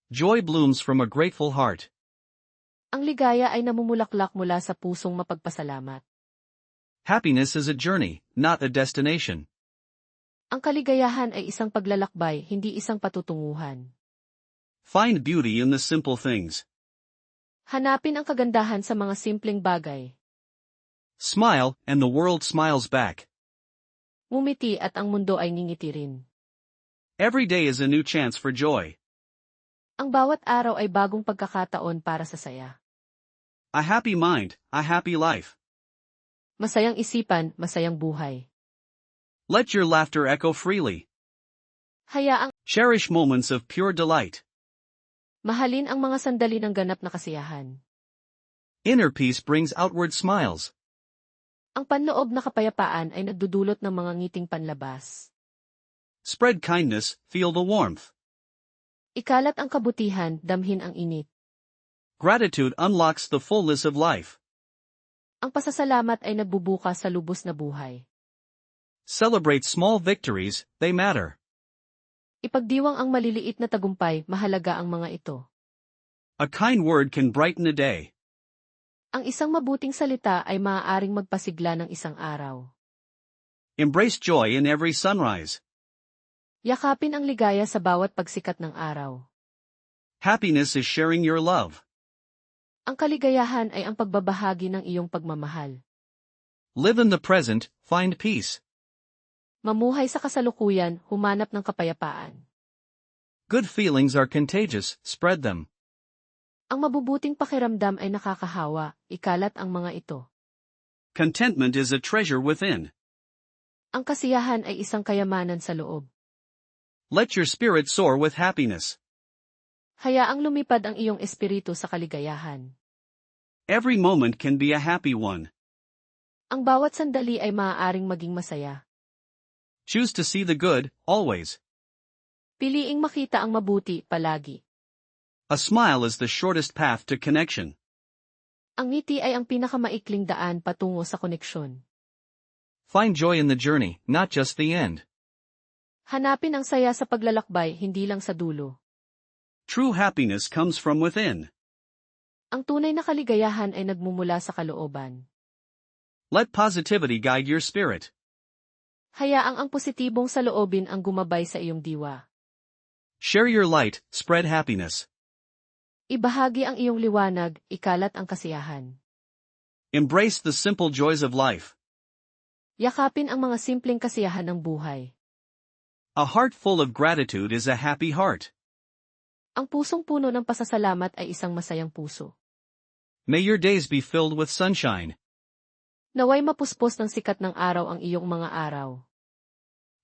Joy blooms from a grateful heart. Ang ligaya ay namumulaklak mula sa pusong mapagpasalamat. Happiness is a journey, not a destination. Ang kaligayahan ay isang paglalakbay, hindi isang patutunguhan. Find beauty in the simple things. Hanapin ang kagandahan sa mga simpleng bagay. Smile, and the world smiles back. Ngumiti at ang mundo ay ngingiti rin. Every day is a new chance for joy. Ang bawat araw ay bagong pagkakataon para sa saya. A happy mind, a happy life. Masayang isipan, masayang buhay. Let your laughter echo freely. Hayaang Cherish moments of pure delight. mahalin ang mga sandali ng ganap na kasiyahan. Inner peace brings outward smiles. Ang panloob na kapayapaan ay nagdudulot ng mga ngiting panlabas. Spread kindness, feel the warmth. Ikalat ang kabutihan, damhin ang init. Gratitude unlocks the fullness of life. Ang pasasalamat ay nagbubukas sa lubos na buhay. Celebrate small victories, they matter. Ipagdiwang ang maliliit na tagumpay, mahalaga ang mga ito. A kind word can brighten a day. Ang isang mabuting salita ay maaaring magpasigla ng isang araw. Embrace joy in every sunrise. Yakapin ang ligaya sa bawat pagsikat ng araw. Happiness is sharing your love. Ang kaligayahan ay ang pagbabahagi ng iyong pagmamahal. Live in the present, find peace. Mamuhay sa kasalukuyan, humanap ng kapayapaan. Good feelings are contagious, spread them. Ang mabubuting pakiramdam ay nakakahawa, ikalat ang mga ito. Contentment is a treasure within. Ang kasiyahan ay isang kayamanan sa loob. Let your spirit soar with happiness. Hayaang lumipad ang iyong espiritu sa kaligayahan. Every moment can be a happy one. Ang bawat sandali ay maaaring maging masaya. Choose to see the good, always. Piliing makita ang mabuti, palagi. A smile is the shortest path to connection. Ang ngiti ay ang pinakamaikling daan patungo sa koneksyon. Find joy in the journey, not just the end. Hanapin ang saya sa paglalakbay, hindi lang sa dulo. True happiness comes from within. Ang tunay na kaligayahan ay nagmumula sa kalooban. Let positivity guide your spirit. Hayaang ang positibong saloobin ang gumabay sa iyong diwa. Share your light, spread happiness. Ibahagi ang iyong liwanag, ikalat ang kasiyahan. Embrace the simple joys of life. Yakapin ang mga simpleng kasiyahan ng buhay. A heart full of gratitude is a happy heart. Ang pusong puno ng pasasalamat ay isang masayang puso. May your days be filled with sunshine. Naway mapuspos ng sikat ng araw ang iyong mga araw.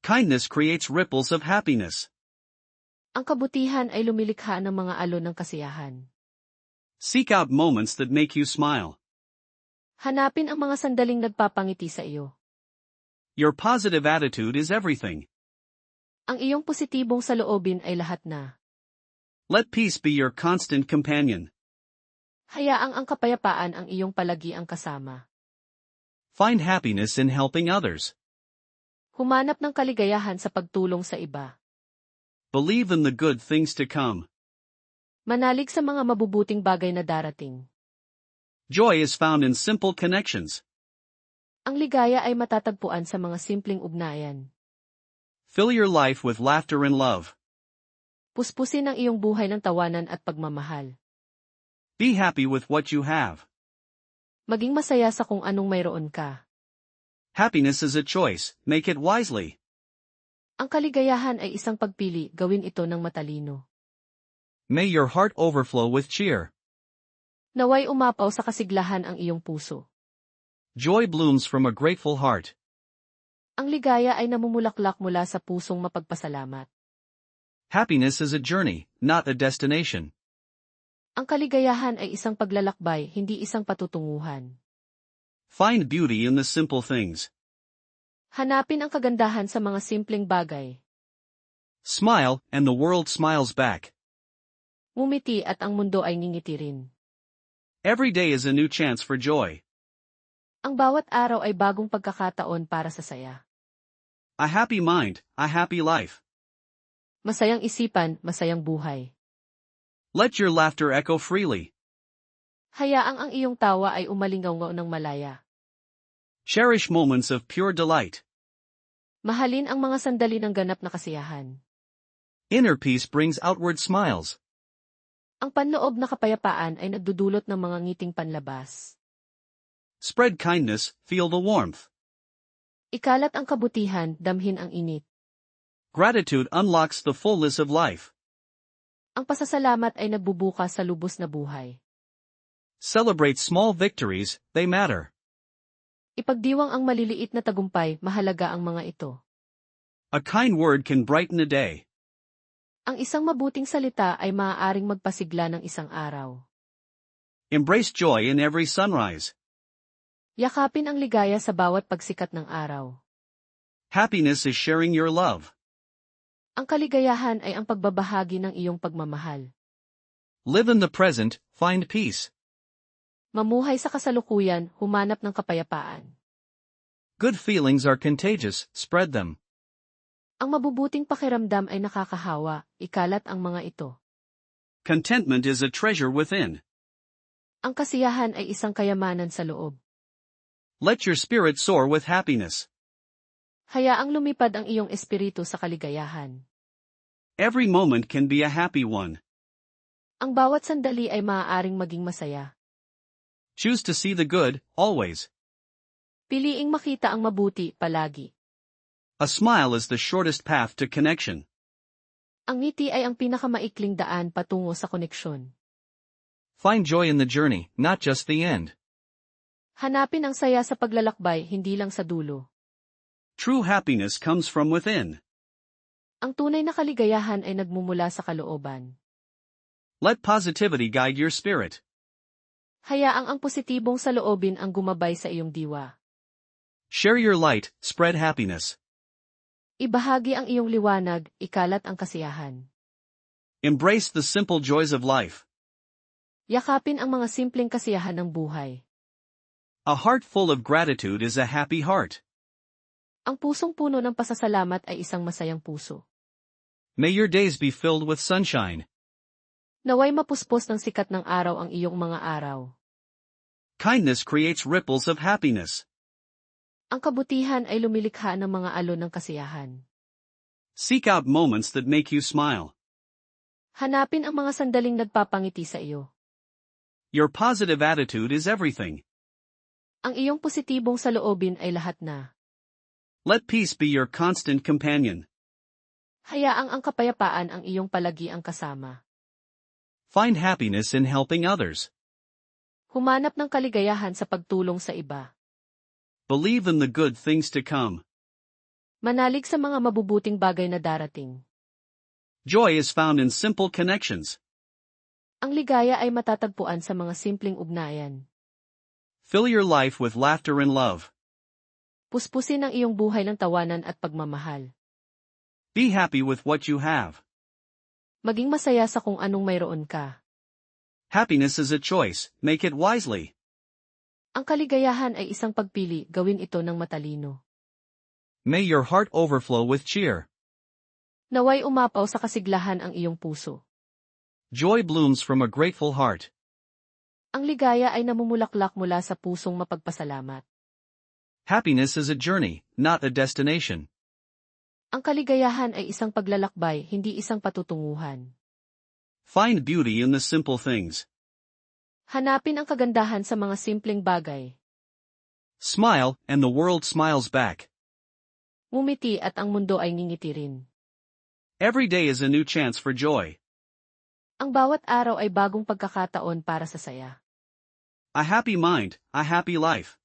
Kindness creates ripples of happiness. Ang kabutihan ay lumilikha ng mga alon ng kasiyahan. Seek out moments that make you smile. Hanapin ang mga sandaling nagpapangiti sa iyo. Your positive attitude is everything. Ang iyong positibong saloobin ay lahat na. Let peace be your constant companion. Hayaang ang kapayapaan ang iyong palagiang kasama. Find happiness in helping others. Humanap ng kaligayahan sa pagtulong sa iba. Believe in the good things to come. Manalig sa mga mabubuting bagay na darating. Joy is found in simple connections. Ang ligaya ay matatagpuan sa mga simpleng ugnayan. Fill your life with laughter and love. Puspusin ang iyong buhay ng tawanan at pagmamahal. Be happy with what you have. Maging masaya sa kung anong mayroon ka. Happiness is a choice, make it wisely. Ang kaligayahan ay isang pagpili, gawin ito ng matalino. May your heart overflow with cheer. Naway umapaw sa kasiglahan ang iyong puso. Joy blooms from a grateful heart. Ang ligaya ay namumulaklak mula sa pusong mapagpasalamat. Happiness is a journey, not a destination. Ang kaligayahan ay isang paglalakbay, hindi isang patutunguhan. Find beauty in the simple things. Hanapin ang kagandahan sa mga simpleng bagay. Smile, and the world smiles back. Ngumiti at ang mundo ay ngingiti rin. Every day is a new chance for joy. Ang bawat araw ay bagong pagkakataon para sa saya. A happy mind, a happy life. Masayang isipan, masayang buhay. Let your laughter echo freely. Hayaang ang iyong tawa ay umalingaw ng malaya. Cherish moments of pure delight. Mahalin ang mga sandali ng ganap na kasiyahan. Inner peace brings outward smiles. Ang panloob na kapayapaan ay nagdudulot ng mga ngiting panlabas. Spread kindness, feel the warmth. Ikalat ang kabutihan, damhin ang init. Gratitude unlocks the fullness of life. Ang pasasalamat ay nagbubukas sa lubos na buhay. Celebrate small victories, they matter. Ipagdiwang ang maliliit na tagumpay, mahalaga ang mga ito. A kind word can brighten a day. Ang isang mabuting salita ay maaaring magpasigla ng isang araw. Embrace joy in every sunrise. Yakapin ang ligaya sa bawat pagsikat ng araw. Happiness is sharing your love. Ang kaligayahan ay ang pagbabahagi ng iyong pagmamahal. Live in the present, find peace. Mamuhay sa kasalukuyan, humanap ng kapayapaan. Good feelings are contagious, spread them. Ang mabubuting pakiramdam ay nakakahawa, ikalat ang mga ito. Contentment is a treasure within. Ang kasiyahan ay isang kayamanan sa loob. Let your spirit soar with happiness. Hayaang lumipad ang iyong espiritu sa kaligayahan. Every moment can be a happy one. Ang bawat sandali ay maaaring maging masaya. Choose to see the good, always. Piliing makita ang mabuti, palagi. A smile is the shortest path to connection. Ang ngiti ay ang pinakamaikling daan patungo sa koneksyon. Find joy in the journey, not just the end. Hanapin ang saya sa paglalakbay, hindi lang sa dulo. True happiness comes from within. Ang tunay na kaligayahan ay nagmumula sa kalooban. Let positivity guide your spirit. Hayaang ang positibong saloobin ang gumabay sa iyong diwa. Share your light, spread happiness. Ibahagi ang iyong liwanag, ikalat ang kasiyahan. Embrace the simple joys of life. Yakapin ang mga simpleng kasiyahan ng buhay. A heart full of gratitude is a happy heart. Ang pusong puno ng pasasalamat ay isang masayang puso. May your days be filled with sunshine. Naway mapuspos ng sikat ng araw ang iyong mga araw. Kindness creates ripples of happiness. Ang kabutihan ay lumilikha ng mga alon ng kasiyahan. Seek out moments that make you smile. Hanapin ang mga sandaling nagpapangiti sa iyo. Your positive attitude is everything. Ang iyong positibong saloobin ay lahat na. Let peace be your constant companion. Hayaang ang kapayapaan ang iyong palagi ang kasama. Find happiness in helping others. Humanap ng kaligayahan sa pagtulong sa iba. Believe in the good things to come. Manalig sa mga mabubuting bagay na darating. Joy is found in simple connections. Ang ligaya ay matatagpuan sa mga simpleng ugnayan. Fill your life with laughter and love. Puspusin ang iyong buhay ng tawanan at pagmamahal. Be happy with what you have. Maging masaya sa kung anong mayroon ka. Happiness is a choice, make it wisely. Ang kaligayahan ay isang pagpili, gawin ito ng matalino. May your heart overflow with cheer. Naway umapaw sa kasiglahan ang iyong puso. Joy blooms from a grateful heart. Ang ligaya ay namumulaklak mula sa pusong mapagpasalamat. Happiness is a journey, not a destination. Ang kaligayahan ay isang paglalakbay, hindi isang patutunguhan. Find beauty in the simple things. Hanapin ang kagandahan sa mga simpleng bagay. Smile, and the world smiles back. Ngumiti at ang mundo ay ngingiti rin. Every day is a new chance for joy. Ang bawat araw ay bagong pagkakataon para sa saya. A happy mind, a happy life.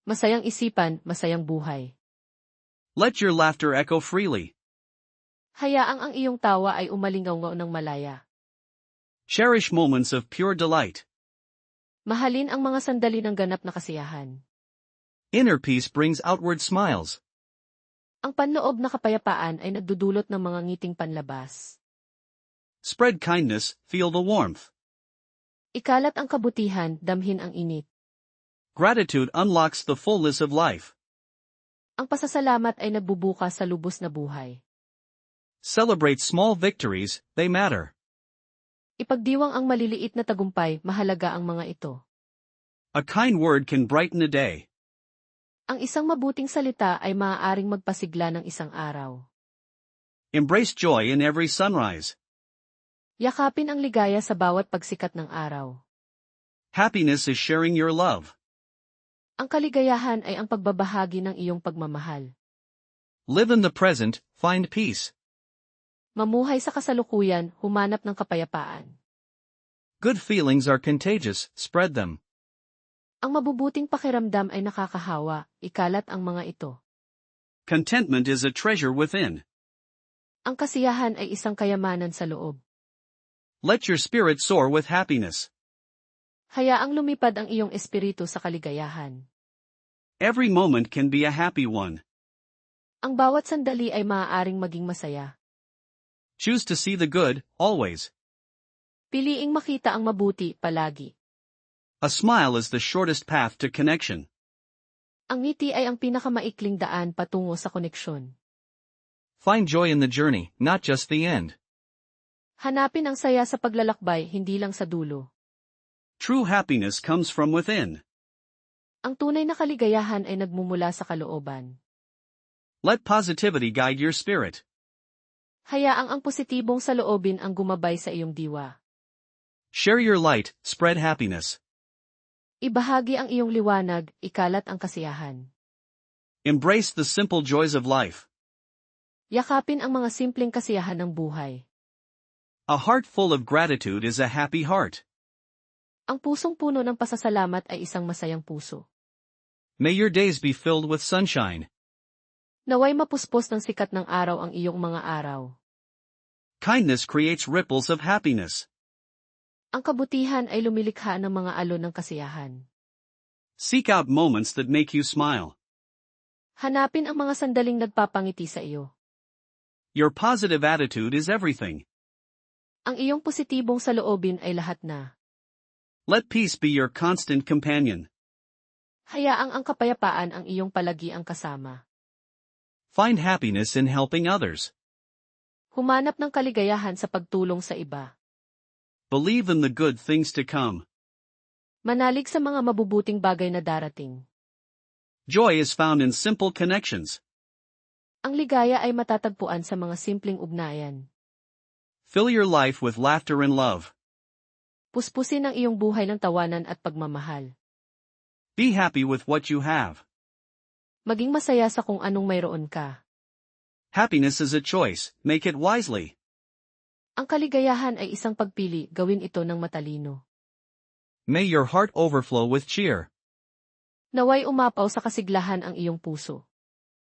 Masayang isipan, masayang buhay. Let your laughter echo freely. Hayaang ang iyong tawa ay umalingaw ng malaya. Cherish moments of pure delight. Mahalin ang mga sandali ng ganap na kasiyahan. Inner peace brings outward smiles. Ang panloob na kapayapaan ay nagdudulot ng mga ngiting panlabas. Spread kindness, feel the warmth. Ikalat ang kabutihan, damhin ang init. Gratitude unlocks the fullness of life. Ang pasasalamat ay nagbubukas sa lubos na buhay. Celebrate small victories, they matter. Ipagdiwang ang maliliit na tagumpay, mahalaga ang mga ito. A kind word can brighten a day. Ang isang mabuting salita ay maaaring magpasigla ng isang araw. Embrace joy in every sunrise. Yakapin ang ligaya sa bawat pagsikat ng araw. Happiness is sharing your love. Ang kaligayahan ay ang pagbabahagi ng iyong pagmamahal. Live in the present, find peace. Mamuhay sa kasalukuyan, humanap ng kapayapaan. Good feelings are contagious, spread them. Ang mabubuting pakiramdam ay nakakahawa, ikalat ang mga ito. Contentment is a treasure within. Ang kasiyahan ay isang kayamanan sa loob. Let your spirit soar with happiness. Hayaang lumipad ang iyong espiritu sa kaligayahan. Every moment can be a happy one. Ang bawat sandali ay maaaring maging masaya. Choose to see the good, always. Piliing makita ang mabuti, palagi. A smile is the shortest path to connection. Ang ngiti ay ang pinakamaikling daan patungo sa koneksyon. Find joy in the journey, not just the end. Hanapin ang saya sa paglalakbay, hindi lang sa dulo. True happiness comes from within. Ang tunay na kaligayahan ay nagmumula sa kalooban. Let positivity guide your spirit. Hayaang ang positibong saloobin ang gumabay sa iyong diwa. Share your light, spread happiness. Ibahagi ang iyong liwanag, ikalat ang kasiyahan. Embrace the simple joys of life. Yakapin ang mga simpleng kasiyahan ng buhay. A heart full of gratitude is a happy heart. Ang pusong puno ng pasasalamat ay isang masayang puso. May your days be filled with sunshine. Naway mapuspos ng sikat ng araw ang iyong mga araw. Kindness creates ripples of happiness. Ang kabutihan ay lumilikha ng mga alon ng kasiyahan. Seek out moments that make you smile. Hanapin ang mga sandaling nagpapangiti sa iyo. Your positive attitude is everything. Ang iyong positibong saloobin ay lahat na. Let peace be your constant companion. Hayaang ang kapayapaan ang iyong palagiang kasama. Find happiness in helping others. Humanap ng kaligayahan sa pagtulong sa iba. Believe in the good things to come. Manalig sa mga mabubuting bagay na darating. Joy is found in simple connections. Ang ligaya ay matatagpuan sa mga simpleng ugnayan. Fill your life with laughter and love. Puspusin ang iyong buhay ng tawanan at pagmamahal. Be happy with what you have. Maging masaya sa kung anong mayroon ka. Happiness is a choice, make it wisely. Ang kaligayahan ay isang pagpili, gawin ito ng matalino. May your heart overflow with cheer. Naway umapaw sa kasiglahan ang iyong puso.